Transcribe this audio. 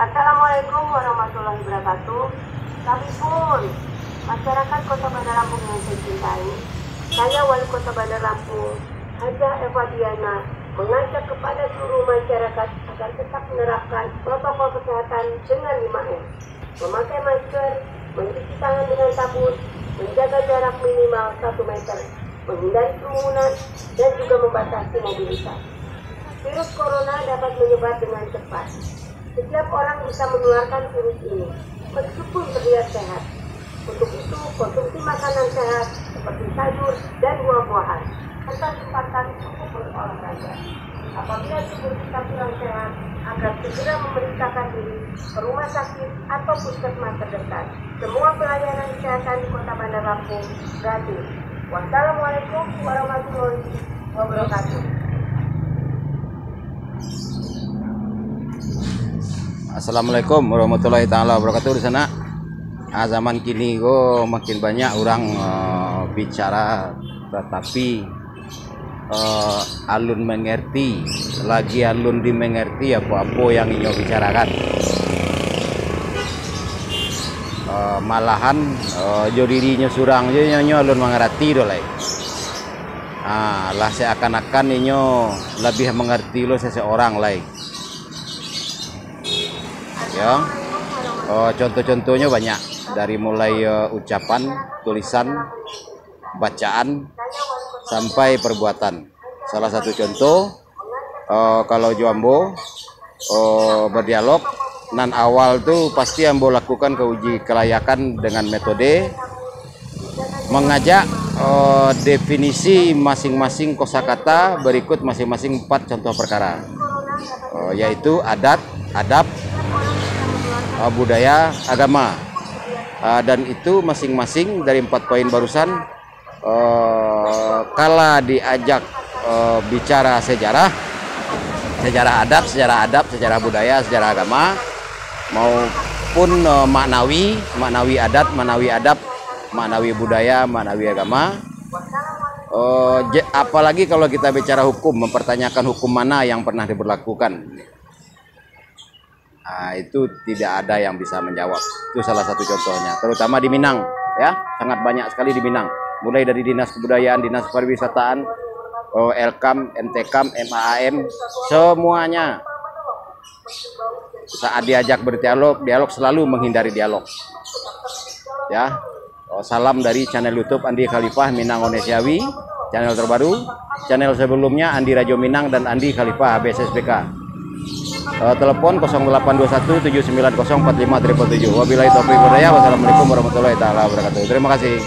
Assalamualaikum warahmatullahi wabarakatuh. Kami pun masyarakat Kota Bandar Lampung yang saya cintai, saya Wali Kota Bandar Lampung, Haja Eva Diana, mengajak kepada seluruh masyarakat agar tetap menerapkan protokol kesehatan dengan 5M. Memakai masker, mencuci tangan dengan sabun, menjaga jarak minimal 1 meter, menghindari kerumunan, dan juga membatasi mobilitas. Virus corona dapat menyebar dengan cepat. Setiap orang bisa menularkan virus ini, meskipun terlihat sehat. Untuk itu, konsumsi makanan sehat seperti sayur dan buah-buahan, serta sempatkan cukup berolahraga. Apabila tubuh kita kurang sehat, agar segera memeriksakan diri ke rumah sakit atau puskesmas terdekat. Semua pelayanan kesehatan di Kota Bandar Lampung gratis. Wassalamualaikum warahmatullahi wabarakatuh. Assalamualaikum warahmatullahi taala wabarakatuh. Di sana zaman kini makin banyak orang bicara, tetapi alun mengerti, lagi alun dimengerti apa-apa yang inyo bicarakan. Malahan dirinya surang je nyo alun mengerti dolai. Lah seakan-akan inyo lebih mengerti lo seseorang lain. Ya, contoh-contohnya banyak, dari mulai ucapan, tulisan, bacaan, sampai perbuatan. Salah satu contoh, kalau Joambo berdialog, nan awal tuh pasti Ambo lakukan ke uji kelayakan dengan metode mengajak definisi masing-masing kosakata berikut masing-masing 4 contoh perkara, yaitu adat, adab, budaya, agama, dan itu masing-masing dari 4 poin barusan. Kala diajak bicara sejarah adat, sejarah budaya, sejarah agama, maupun maknawi adat, maknawi adab, maknawi budaya, maknawi agama. Apalagi kalau kita bicara hukum, mempertanyakan hukum mana yang pernah diberlakukan. Itu tidak ada yang bisa menjawab. Itu salah satu contohnya, terutama di Minang, ya, sangat banyak sekali di Minang, mulai dari dinas kebudayaan, dinas pariwisataan, Elkam, NTKam, MAAM, semuanya saat diajak berdialog selalu menghindari dialog. Ya, salam dari channel YouTube Andi Khalifah Minang Onesiawi, channel terbaru. Channel sebelumnya Andi Rajo Minang dan Andi Khalifah BSSBK. Telepon 0821 790 45 777. Wabillahi taufiq wal hidayah. Wassalamualaikum warahmatullahi taala wabarakatuh. Terima kasih.